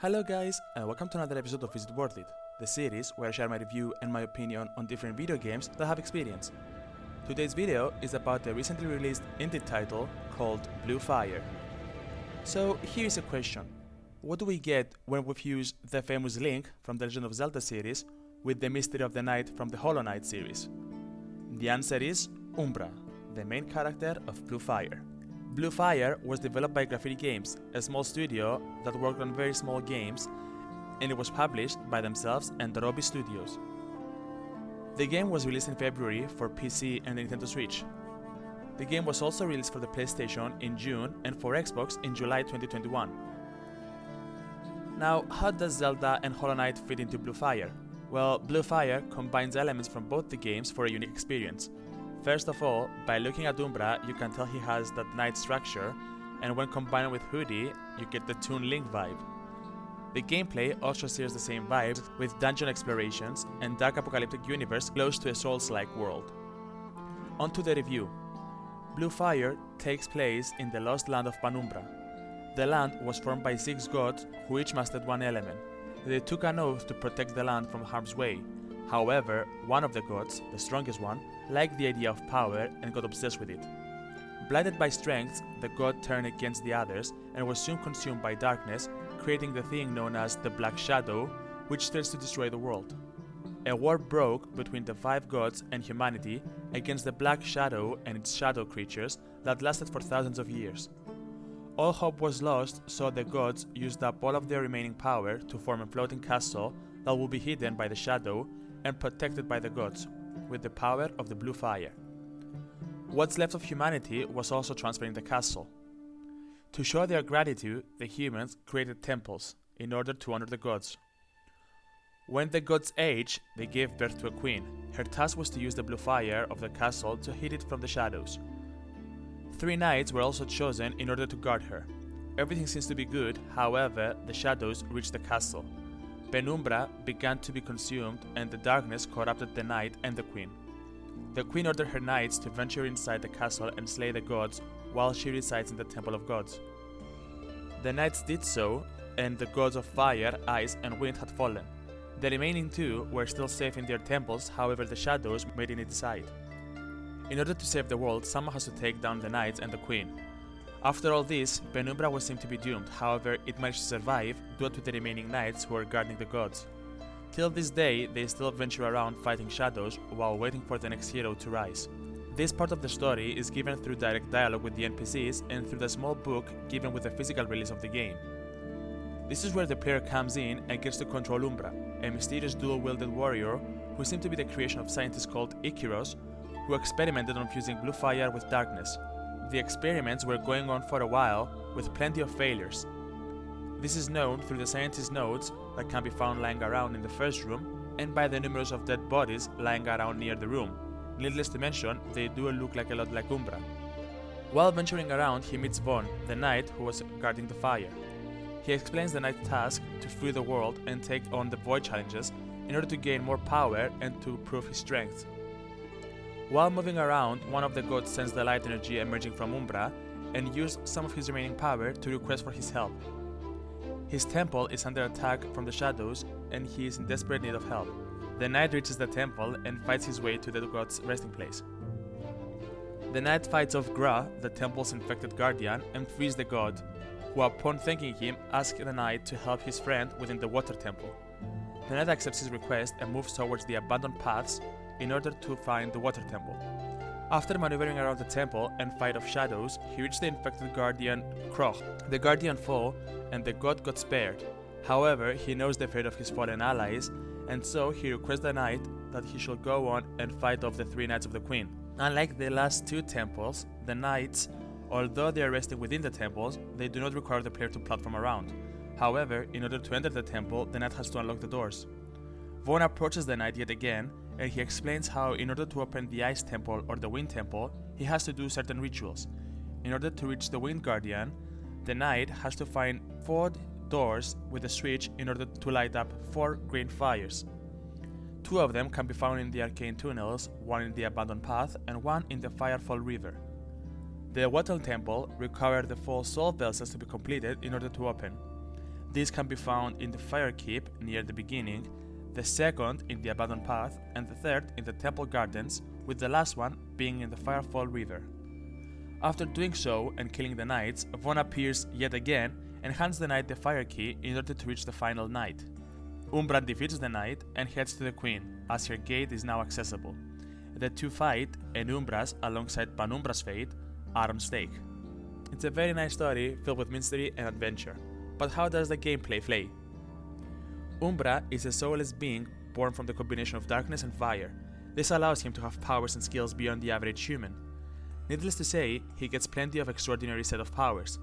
Hello guys, and welcome to another episode of Visit World It, the series where I share my review and my opinion on different video games that I have experienced. Today's video is about the recently released indie title called Blue Fire. So here is a question. What do we get when we fuse the famous Link from the Legend of Zelda series with the Mystery of the Night from the Hollow Knight series? The answer is Umbra, the main character of Blue Fire. Blue Fire was developed by Graffiti Games, a small studio that worked on very small games, and it was published by themselves and ROBI Studios. The game was released in February for PC and Nintendo Switch. The game was also released for the PlayStation in June and for Xbox in July 2021. Now, how does Zelda and Hollow Knight fit into Blue Fire? Well, Blue Fire combines elements from both the games for a unique experience. First of all, by looking at Umbra, you can tell he has that knight structure, and when combined with Hoodie, you get the Toon Link vibe. The gameplay also shares the same vibes with dungeon explorations and dark apocalyptic universe close to a Souls-like world. On to the review. Blue Fire takes place in the lost land of Panumbra. The land was formed by 6 gods who each mastered one element. They took an oath to protect the land from harm's way. However, one of the gods, the strongest one, liked the idea of power and got obsessed with it. Blinded by strength, the god turned against the others and was soon consumed by darkness, creating the thing known as the Black Shadow, which threatens to destroy the world. A war broke between the 5 gods and humanity against the Black Shadow and its shadow creatures that lasted for thousands of years. All hope was lost, so the gods used up all of their remaining power to form a floating castle that will be hidden by the shadow and protected by the gods, with the power of the Blue Fire. What's left of humanity was also transferred in the castle. To show their gratitude, the humans created temples in order to honor the gods. When the gods aged, they gave birth to a queen. Her task was to use the Blue Fire of the castle to hid it from the shadows. 3 knights were also chosen in order to guard her. Everything seems to be good, however, the shadows reached the castle. Penumbra began to be consumed and the darkness corrupted the knight and the queen. The queen ordered her knights to venture inside the castle and slay the gods while she resides in the Temple of Gods. The knights did so, and the gods of fire, ice and wind had fallen. The remaining 2 were still safe in their temples, however the shadows made it inside. In order to save the world, someone has to take down the knights and the queen. After all this, Penumbra was seemed to be doomed, however it managed to survive due to the remaining knights who were guarding the gods. Till this day, they still venture around fighting shadows while waiting for the next hero to rise. This part of the story is given through direct dialogue with the NPCs and through the small book given with the physical release of the game. This is where the player comes in and gets to control Umbra, a mysterious dual-wielded warrior who seemed to be the creation of scientists called Ikiros, who experimented on fusing blue fire with darkness. The experiments were going on for a while, with plenty of failures. This is known through the scientist's notes that can be found lying around in the first room, and by the numerous of dead bodies lying around near the room. Needless to mention, they do look like a lot like Umbra. While venturing around, he meets Vaughn, the knight who was guarding the fire. He explains the knight's task to free the world and take on the void challenges in order to gain more power and to prove his strength. While moving around, one of the gods sensed the light energy emerging from Umbra and used some of his remaining power to request for his help. His temple is under attack from the shadows and he is in desperate need of help. The knight reaches the temple and fights his way to the god's resting place. The knight fights off Gra, the temple's infected guardian, and frees the god, who upon thanking him asks the knight to help his friend within the water temple. The knight accepts his request and moves towards the abandoned paths in order to find the water temple. After maneuvering around the temple and fight off shadows, he reached the infected guardian Kroch. The guardian fell and the god got spared. However, he knows the fate of his fallen allies, and so he requests the knight that he should go on and fight off the 3 knights of the queen. Unlike the last 2 temples, the knights, although they are resting within the temples, they do not require the player to platform around. However, in order to enter the temple, the knight has to unlock the doors. Vaughn approaches the knight yet again, and he explains how in order to open the Ice Temple or the Wind Temple, he has to do certain rituals. In order to reach the Wind Guardian, the knight has to find 4 doors with a switch in order to light up 4 green fires. 2 of them can be found in the arcane tunnels, 1 in the abandoned path and 1 in the Firefall River. The Water Temple required the full soul vessels to be completed in order to open. These can be found in the Fire Keep near the beginning, the second in the Abandoned Path, and the third in the Temple Gardens, with the last one being in the Firefall River. After doing so and killing the knights, Von appears yet again and hands the knight the Fire Key in order to reach the final knight. Umbra defeats the knight and heads to the queen, as her gate is now accessible. The two fight, and Umbra's, alongside Panumbra's fate, are on stake. It's a very nice story filled with mystery and adventure, but how does the gameplay play? Umbra is a soulless being born from the combination of darkness and fire. This allows him to have powers and skills beyond the average human. Needless to say, he gets plenty of extraordinary set of powers.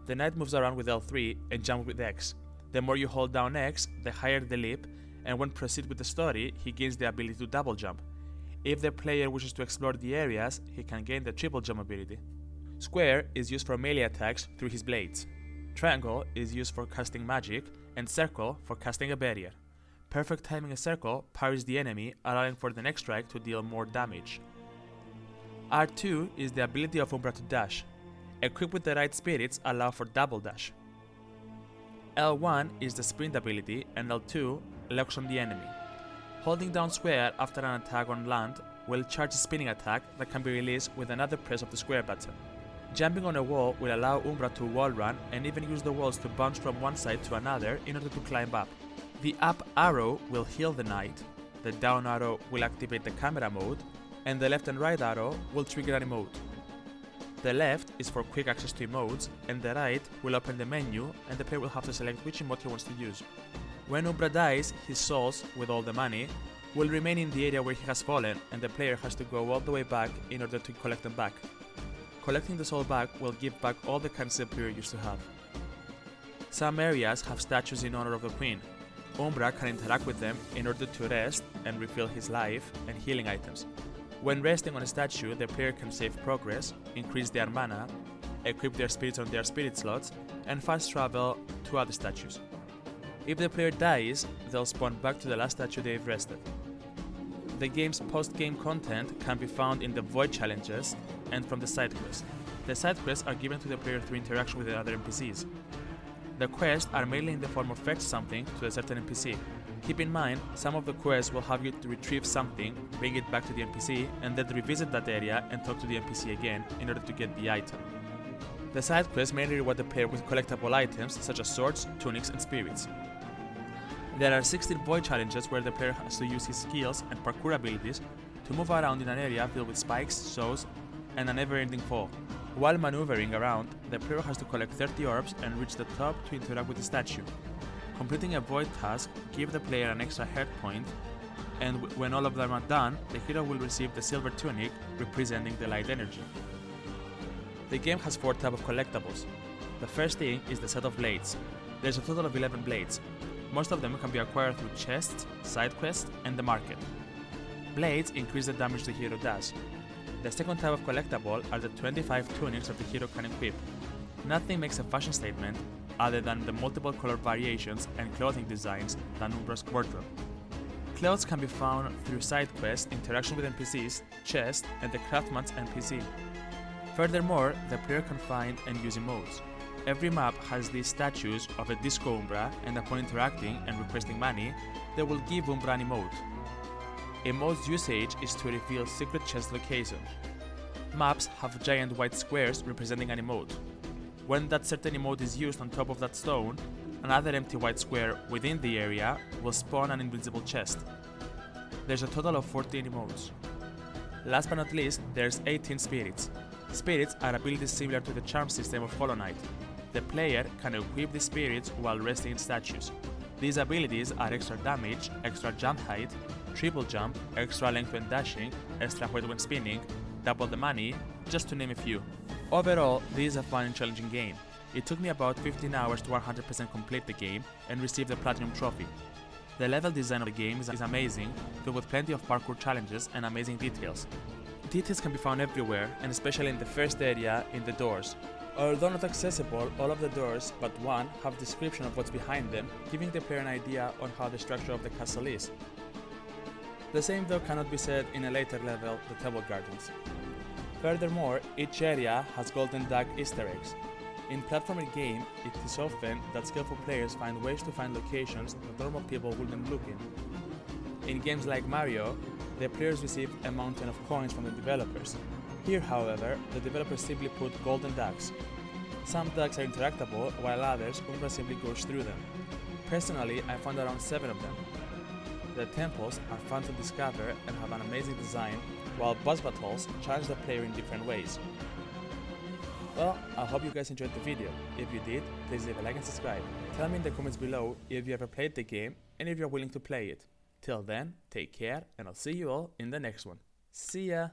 The knight moves around with L3 and jumps with X. The more you hold down X, the higher the leap, and when proceed with the story, he gains the ability to double jump. If the player wishes to explore the areas, he can gain the triple jump ability. Square is used for melee attacks through his blades. Triangle is used for casting magic, and Circle for casting a barrier. Perfect timing a circle parries the enemy, allowing for the next strike to deal more damage. R2 is the ability of Umbra to dash. Equipped with the right spirits allow for double dash. L1 is the sprint ability, and L2 locks on the enemy. Holding down square after an attack on land will charge a spinning attack that can be released with another press of the square button. Jumping on a wall will allow Umbra to wall run and even use the walls to bounce from one side to another in order to climb up. The up arrow will heal the knight, the down arrow will activate the camera mode, and the left and right arrow will trigger an emote. The left is for quick access to emotes, and the right will open the menu and the player will have to select which emote he wants to use. When Umbra dies, his souls, with all the money, will remain in the area where he has fallen, and the player has to go all the way back in order to collect them back. Collecting the soul back will give back all the currency the player used to have. Some areas have statues in honor of the queen. Umbra can interact with them in order to rest and refill his life and healing items. When resting on a statue, the player can save progress, increase their mana, equip their spirits on their spirit slots, and fast travel to other statues. If the player dies, they'll spawn back to the last statue they've rested. The game's post-game content can be found in the void challenges and from the side quests. The side quests are given to the player through interaction with the other NPCs. The quests are mainly in the form of fetch something to a certain NPC. Keep in mind, some of the quests will have you to retrieve something, bring it back to the NPC, and then revisit that area and talk to the NPC again in order to get the item. The side quests mainly reward the player with collectible items such as swords, tunics, and spirits. There are 16 void challenges where the player has to use his skills and parkour abilities to move around in an area filled with spikes, saws, and a never-ending fall. While maneuvering around, the player has to collect 30 orbs and reach the top to interact with the statue. Completing a void task gives the player an extra health point, and when all of them are done, the hero will receive the silver tunic representing the light energy. The game has 4 types of collectibles. The first thing is the set of blades. There's a total of 11 blades. Most of them can be acquired through chests, side quests, and the market. Blades increase the damage the hero does. The second type of collectible are the 25 tunics that the hero can equip. Nothing makes a fashion statement other than the multiple color variations and clothing designs than Umbra's wardrobe. Clothes can be found through side quests, interaction with NPCs, chests, and the craftsman's NPC. Furthermore, the player can find and use emotes. Every map has these statues of a disco Umbra, and upon interacting and requesting money, they will give Umbra an emote. Emote's usage is to reveal secret chest location. Maps have giant white squares representing an emote. When that certain emote is used on top of that stone, another empty white square within the area will spawn an invisible chest. There's a total of 14 emotes. Last but not least, there's 18 spirits. Spirits are abilities similar to the charm system of Hollow Knight. The player can equip the spirits while resting in statues. These abilities are extra damage, extra jump height, triple jump, extra length when dashing, extra weight when spinning, double the money, just to name a few. Overall, this is a fun and challenging game. It took me about 15 hours to 100% complete the game and receive the Platinum Trophy. The level design of the game is amazing, filled with plenty of parkour challenges and amazing details. Details can be found everywhere, and especially in the first area in the doors. Although not accessible, all of the doors but one have description of what's behind them, giving the player an idea on how the structure of the castle is. The same though cannot be said in a later level, the Temple Gardens. Furthermore, each area has golden duck Easter eggs. In platforming game, it is often that skillful players find ways to find locations that normal people wouldn't look in. In games like Mario, the players receive a mountain of coins from the developers. Here, however, the developers simply put golden ducks. Some ducks are interactable, while others, Umbra simply goes through them. Personally, I found around 7 of them. The temples are fun to discover and have an amazing design, while boss battles challenge the player in different ways. Well, I hope you guys enjoyed the video. If you did, please leave a like and subscribe. Tell me in the comments below if you ever played the game and if you're willing to play it. Till then, take care and I'll see you all in the next one. See ya!